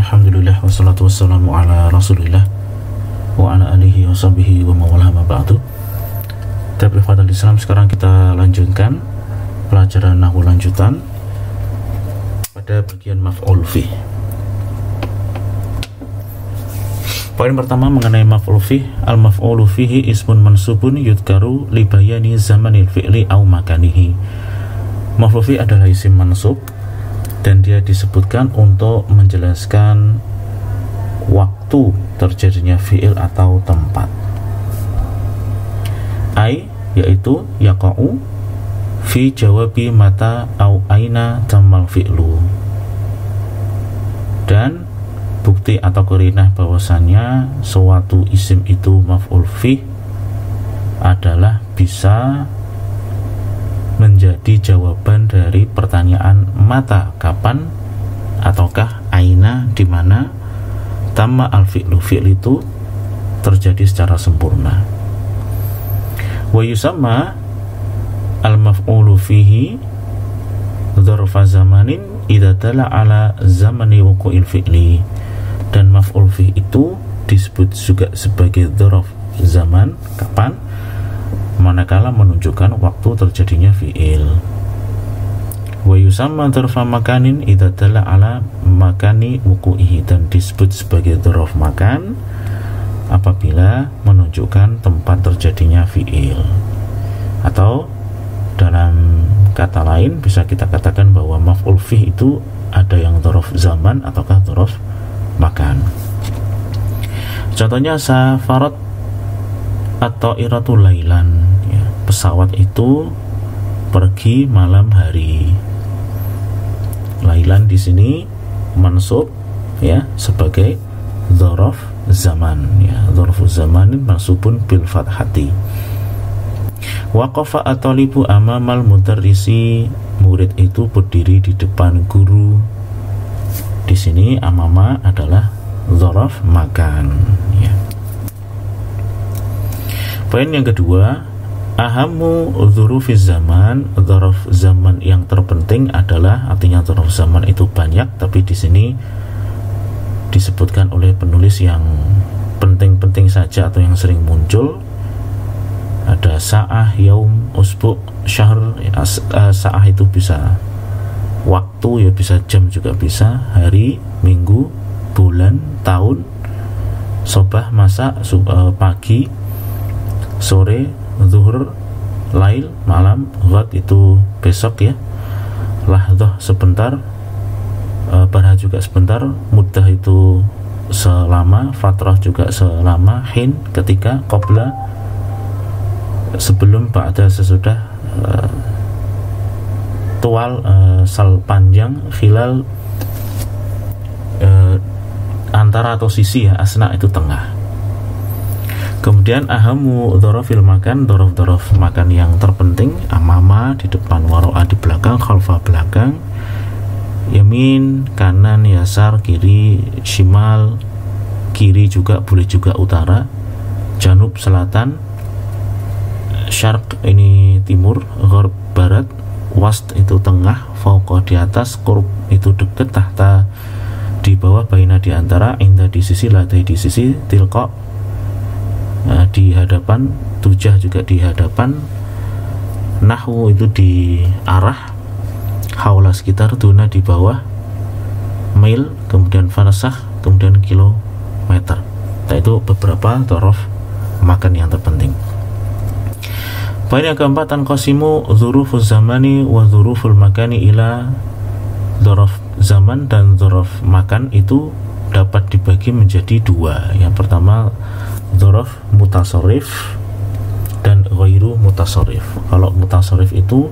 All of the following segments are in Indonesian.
Alhamdulillah wassalatu wassalamu ala rasulillah wa ala alihi wa sahbihi wa mawalah ma ba'du. Tapi ikhwatal Islam, sekarang kita lanjutkan pelajaran nahwu lanjutan pada bagian maf'ul fih. Poin pertama mengenai maf'ul fih. Al-maf'ulu fihi ismun mansubun yudkaru li bayani zamanil fi'li au makanihi. Maf'ul fih adalah isim mansub dan dia disebutkan untuk menjelaskan waktu terjadinya fi'il atau tempat. Ai yaitu yaqa'u fi jawabi mata au aina tammal fi'lu. Dan bukti atau qarinah bahwasannya suatu isim itu maf'ul fih adalah bisa menjadi jawaban dari pertanyaan mata kapan, ataukah aina di mana tamma al-fi'lu, fi'l itu terjadi secara sempurna. Wa yusamma al-maf'ulu fihi dzarfa zamanin idza dalla ala zamani wuqu'il fi'li. Dan maf'ul fihi itu disebut juga sebagai dzarf zaman, kapan, manakala menunjukkan waktu terjadinya fi'il. Wa yusamma dzarfa makanin idza dalla ala makani wuqu'ihi, dan disebut sebagai dzarf makan apabila menunjukkan tempat terjadinya fi'il. Atau dalam kata lain bisa kita katakan bahwa maf'ul fih itu ada yang dzarf zaman ataukah dzarf makan. Contohnya safarat atau iratul lailan, ya, pesawat itu pergi malam hari. Lailan di sini mansub ya sebagai dzarf zaman, ya, dzarfu zamanin mansubun bil fathati. Waqafa at-talibu amamal mudarrisi, murid itu berdiri di depan guru. Di sini amama adalah dzarf makan, ya. Poin yang kedua, ahamu dzurufiz zaman, dzaraf zaman yang terpenting adalah, artinya dzaraf zaman itu banyak, tapi di sini disebutkan oleh penulis yang penting-penting saja atau yang sering muncul. Ada sa'ah, yaum, usbu, syahr. Sa'ah itu bisa waktu, ya bisa jam juga bisa, hari, minggu, bulan, tahun. Sobah, masa, pagi, sore, zuhur, lail, malam, ghad itu besok, ya. Lahdzah sebentar, barha juga sebentar, muddah itu selama, fatrah juga selama, hin ketika, qabla sebelum, ba'da sesudah, tual sal panjang, khilal antara atau sisi, ya, asna itu tengah. Kemudian ahamu dzarafil makan, dzaraf makan yang terpenting, amama di depan, waro'a di belakang, khalfa belakang, yamin kanan, yasar kiri, shimal kiri juga boleh, juga utara, janub selatan, syarq ini timur, gharb barat, wast itu tengah, fauqa di atas, qurb itu dekat, tahta di bawah, baina di antara, inda di sisi, ladai di sisi, tilqa di hadapan, tujah juga di hadapan, nahwu itu di arah, haula sekitar, duna di bawah, mil, kemudian farsakh, kemudian kilometer. Nah, itu beberapa dzaraf makan yang terpenting. Poin yang keempat, tanqasimu dzurufuz zamani wa dzuruful makani ila dzaraf zaman dan dzaraf makan itu dapat dibagi menjadi dua. Yang pertama dzaraf mutasarrif dan ghairu mutasarrif. Kalau mutasarrif itu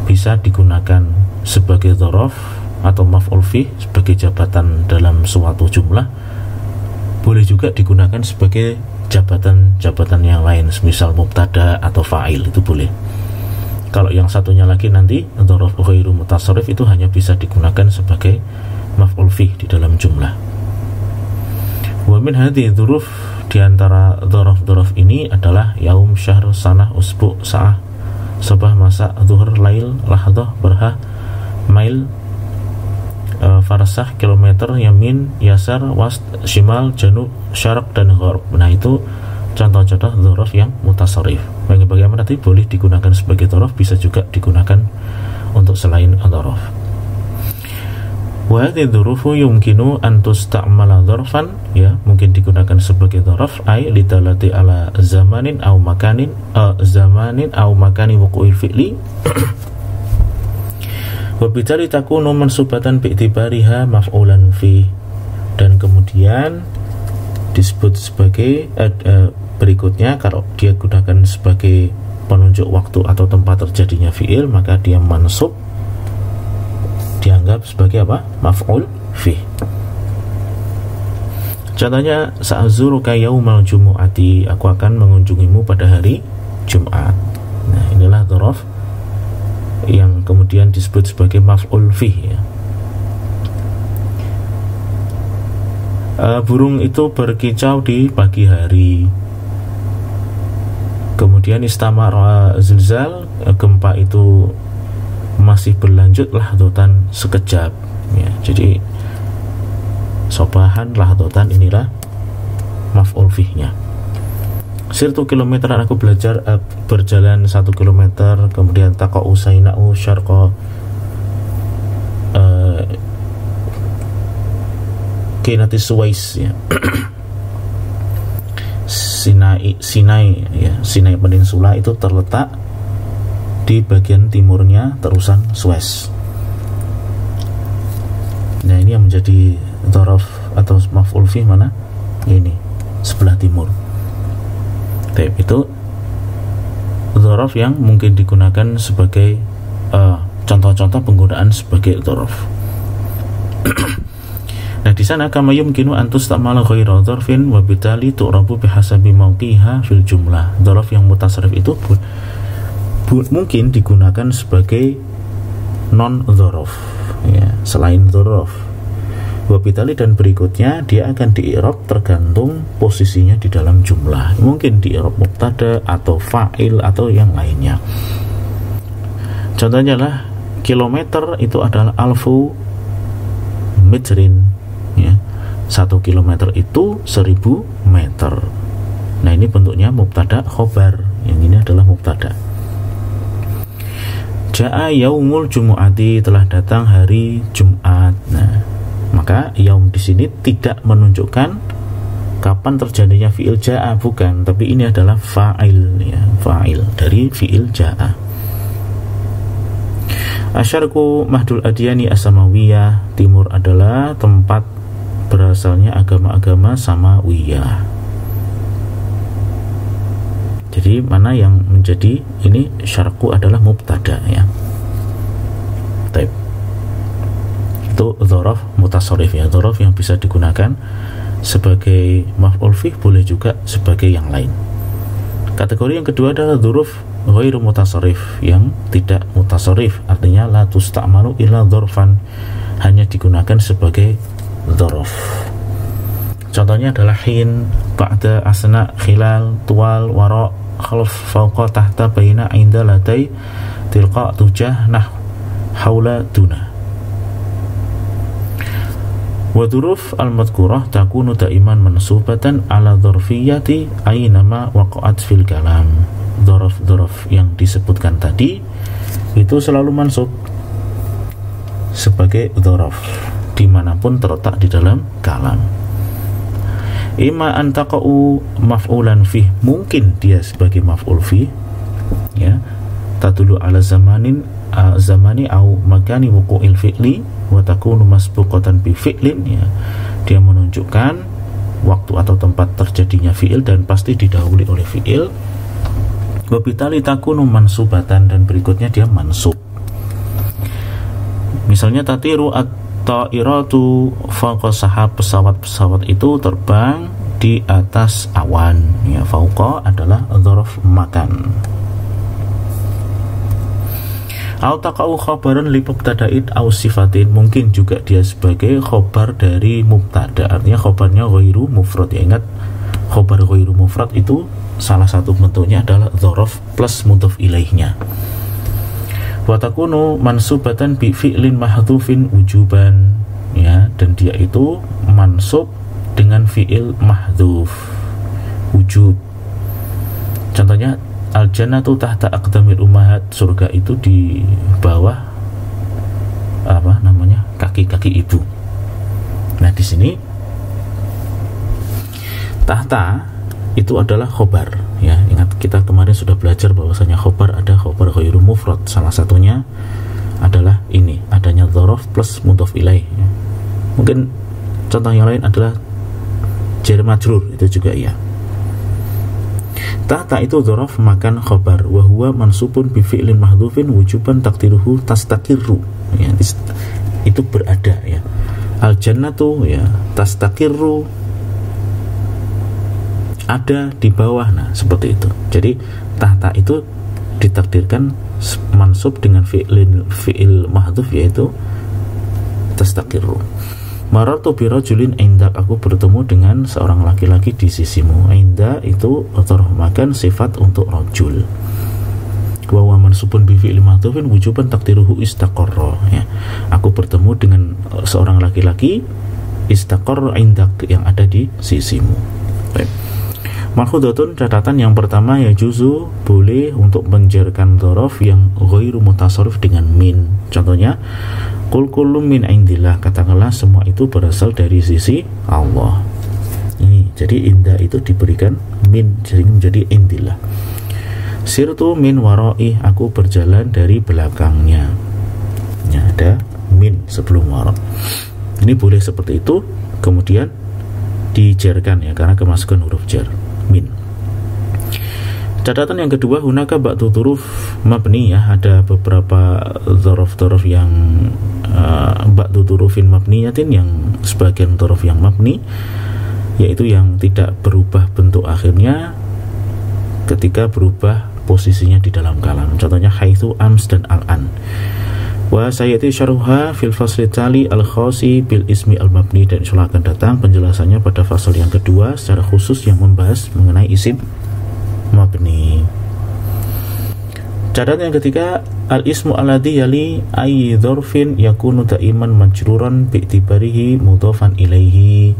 bisa digunakan sebagai dzaraf atau maf'ul fih sebagai jabatan dalam suatu jumlah, boleh juga digunakan sebagai jabatan-jabatan yang lain, misal mubtada atau fa'il, itu boleh. Kalau yang satunya lagi nanti dzaraf ghairu mutasarrif itu hanya bisa digunakan sebagai maf'ul fih di dalam jumlah. Wa min hadhihi dzuruf, di antara dzaraf ini adalah yaum, syahr, sanah, usbu, sa'ah, sabah, masa, zuhur, lail, lahdzah, barha, mail, farsah, kilometer, yamin, yasar, wast, shimal, janub, syarak, dan gharb. Nah itu contoh-contoh dzaraf yang mutasarrif. Bagaimana tadi boleh digunakan sebagai dzaraf, bisa juga digunakan untuk selain dzaraf. Wa hadhihi dzurufu yumkinu an tusta'mala dzarfan, ya, mungkin digunakan sebagai dzaraf ay lidalati ala zamanin aw makanin wuqu'il fi'li wa bitali takunu mansubatan bi'tibariha maf'ulan fi, dan kemudian disebut sebagai berikutnya kalau dia gunakan sebagai penunjuk waktu atau tempat terjadinya fi'il, maka dia mansub, dianggap sebagai apa? Maf'ul fi. Contohnya, sa'azuruka yaumal jumu'ati, aku akan mengunjungimu pada hari Jumat. Nah, inilah dzaraf yang kemudian disebut sebagai maf'ul fi, ya. Burung itu berkicau di pagi hari. Kemudian istamara zilzal, gempa itu masih berlanjut lahdotan sekejap, ya. Jadi sobahan lahdotan inilah maf'ul fihnya. Sirtu kilometeran, aku belajar berjalan 1 kilometer. Kemudian taqa'u saina'u syarqa kinati Suwais, ya. Sinai ya, Sinai Peninsula itu terletak di bagian timurnya terusan Suez. Nah, ini yang menjadi dzaraf atau maf'ul fi mana? Ini sebelah timur. Itu dzaraf yang mungkin digunakan sebagai contoh-contoh penggunaan sebagai dzaraf. Nah, di sana kama yumkinu an tustamala ghairu dzarfin wa bitali tu'rabu bihasabi mawqiha fil jumlah. Dzaraf yang mutasarrif itu mungkin digunakan sebagai non dzaraf, ya, selain dzaraf. Wa bitali, dan berikutnya dia akan di-i'rab tergantung posisinya di dalam jumlah. Mungkin di-i'rab mubtada atau fa'il atau yang lainnya. Contohnya lah, kilometer itu adalah alfu metrin, ya. 1 kilometer itu 1000 meter. Nah, ini bentuknya mubtada khobar, yang ini adalah mubtada. Ja'a yaumul jumu'ati, telah datang hari Jumat. Nah, maka yaum di sini tidak menunjukkan kapan terjadinya fi'il ja'a, bukan, tapi ini adalah fa'il, ya, fa'il dari fi'il ja'a. Asyarku mahdul adiyani as-samawiyah, timur adalah tempat berasalnya agama-agama samawiyah. Jadi mana yang menjadi ini syarku adalah mubtada, ya. Taib. Itu dzaraf mutasarrif, ya, dzaraf yang bisa digunakan sebagai maf'ul fi, boleh juga sebagai yang lain. Kategori yang kedua adalah dzaraf ghairu mutasarrif, yang tidak mutasarrif, artinya la tusta'malu illa dzarfan, hanya digunakan sebagai dzaraf. Contohnya adalah hin, ba'da, asna, khilal, tuwal, wara, khalf, fawqa, tahta, baina, inda, ladai, tilqa, tujah, nah, haula, duna. Wa dzuruf al-madhkurah takunu daiman mansubatan ala dzarfiyyati aynama waqa'at fil kalam. Dzaraf-dzaraf yang disebutkan tadi itu selalu mansub sebagai dzaraf dimanapun terletak di dalam kalam. Ima antaqa'u maf'ulan fih, mungkin dia sebagai maf'ul fih, ya, tadulu ala zamani au makani wuqu'il fi'li wa takunu masbuqatan bi fi'lin, ya, dia menunjukkan waktu atau tempat terjadinya fi'il dan pasti didahului oleh fi'il. Wa bitali takunu mansubatan, dan berikutnya dia mansub. Misalnya tatiru at-ta'iratu fawqa sahab, pesawat-pesawat itu terbang di atas awan, ya, fawqa adalah dzaraf makan. Au taqau khabaran li mubtada'in au sifatin, mungkin juga dia sebagai khobar dari mubtada, artinya khobarnya ghairu mufrad, ya. Ingat, khobar ghairu mufrad itu salah satu bentuknya adalah dzaraf plus mudhaf ilaihnya. Wa takunu mansubatan bi fi'lin mahdhufin wujuban, ya, dan dia itu mansub dengan fi'il mahdhuf wujub. Contohnya al-jannatu tahta aqdamil ummahat, surga itu di bawah kaki-kaki ibu. Nah, di sini tahta itu adalah khobar, ya. Ingat kita kemarin sudah belajar bahwasanya khobar ada khobar ghairu mufrad. Salah satunya adalah ini, adanya dzaraf plus mudhof ilaih, ya. Mungkin contoh yang lain adalah jar majrur, itu juga iya. Tahta itu dzaraf makan khobar, wa huwa mansubun bi fi'lin mahdhufin wujuban taqdiruhu tastaqirru, ya. Itu berada, ya. Al jannatu, ya, tastaqirru, ada di bawah. Nah, seperti itu. Jadi tahta itu ditakdirkan mansub dengan fi'il mahdhuf, yaitu tastaqirru. Marartu bi rajulin indak, aku bertemu dengan seorang laki-laki di sisimu. Inda itu makan sifat untuk rajul. Wa huwa mansubun bi fi'il mahdhufin wujuban taqdiruhu istaqarra, ya. Aku bertemu dengan seorang laki-laki istaqarra indak, yang ada di sisimu. Baik. Malhudatun, catatan yang pertama, ya juzu, boleh untuk menjarkan dzaraf yang ghairu mutasarrif dengan min. Contohnya qul kullum min indillah, katakanlah semua itu berasal dari sisi Allah. Ini jadi inda itu diberikan min sehingga menjadi indillah. Sirtu min warai, aku berjalan dari belakangnya. Ya, ada min sebelum wara. Ini boleh seperti itu, kemudian dijarkan, ya, karena kemasukan huruf jar, min. Catatan yang kedua, hunaka ba'du dzuruf mabni, ya, ada beberapa dzaraf yang ba'du dzurufin mabniyatin, yang sebagian dzaraf yang mabni, yaitu yang tidak berubah bentuk akhirnya ketika berubah posisinya di dalam kalam. Contohnya haitsu, ams, dan al-an. Wa sayati syarhuha fil fasli tali al-khasi bil ismi al-mabni, dan insyaallah akan datang penjelasannya pada fasal yang kedua secara khusus yang membahas mengenai isim mabni. Catatan yang ketiga, al-ismu alladhi yali ay dzarfin yakunu daiman majruran bi'tibarihi mudhafan ilaihi.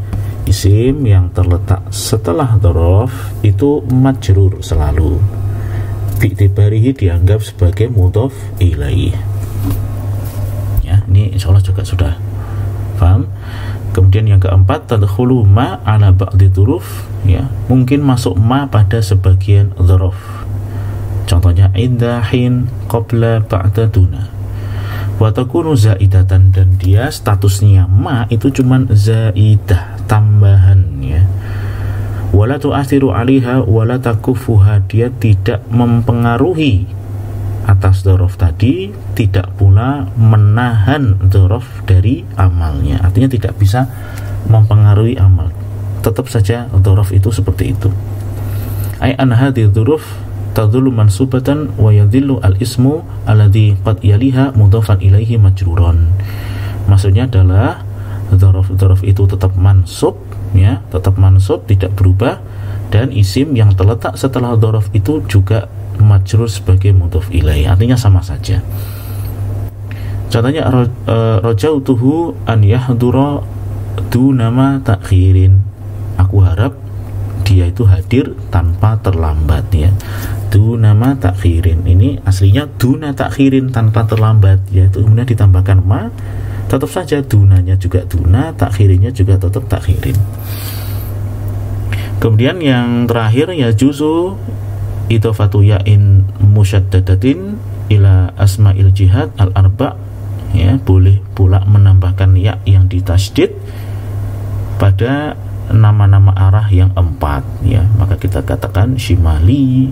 Isim yang terletak setelah dzaraf itu majrur selalu, bi'tibarihi dianggap sebagai mudhaf ilaih. Ya, ini insyaallah juga sudah paham. Kemudian yang keempat, tadkhulu ma ala ba'di dzuruf, ya, mungkin masuk ma pada sebagian dzaraf. Contohnya indahin, qabla, ba'da, duna. Wa takunu zaidatan, dan dia statusnya ma itu cuman zaidah, tambahan, ya. Wala tu'athiru 'alaiha wala takufuha, dia tidak mempengaruhi atas dzaraf tadi, tidak pula menahan dzaraf dari amalnya. Artinya tidak bisa mempengaruhi amal, tetap saja dzaraf itu seperti itu. Ai an hadhihi dzuruf tadullu mansubatan wa yadhillu al-ismu alladhi qad yaliha mudhafan ilaihi majruran. Maksudnya adalah dzaraf itu tetap mansub, ya, tetap mansub, tidak berubah, dan isim yang terletak setelah dzaraf itu juga majrur sebagai mudhaf ilaih, artinya sama saja. Contohnya rajautuhu an yahdura dunama takhirin, aku harap dia itu hadir tanpa terlambat, ya. Dunama takhirin, ini aslinya duna takhirin, tanpa terlambat, yaitu kemudian ditambahkan ma, tetap saja dunanya juga duna, takhirinnya juga tetap takhirin. Kemudian yang terakhir, ya juzu idhofatu ya'in musyaddadatin ila asma'il jihad al-arba', ya, boleh pula menambahkan ya yang ditasydid pada nama-nama arah yang 4, ya. Maka kita katakan shimali,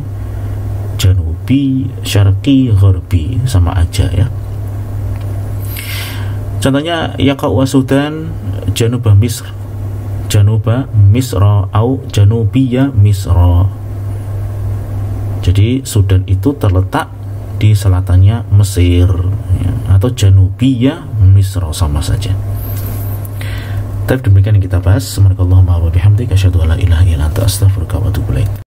janubi, syarqi, gharbi, sama aja, ya. Contohnya yaqa'u Sudan januba Misr, januba Misra, au janubiya Misra. Jadi Sudan itu terletak di selatannya Mesir, ya, atau Janubiyah Misra, sama saja. Tapi demikian yang kita bahas. Subhanakallahumma wa bihamdika asyhadu an la ilaha illa anta astaghfiruka wa atubu ilaik.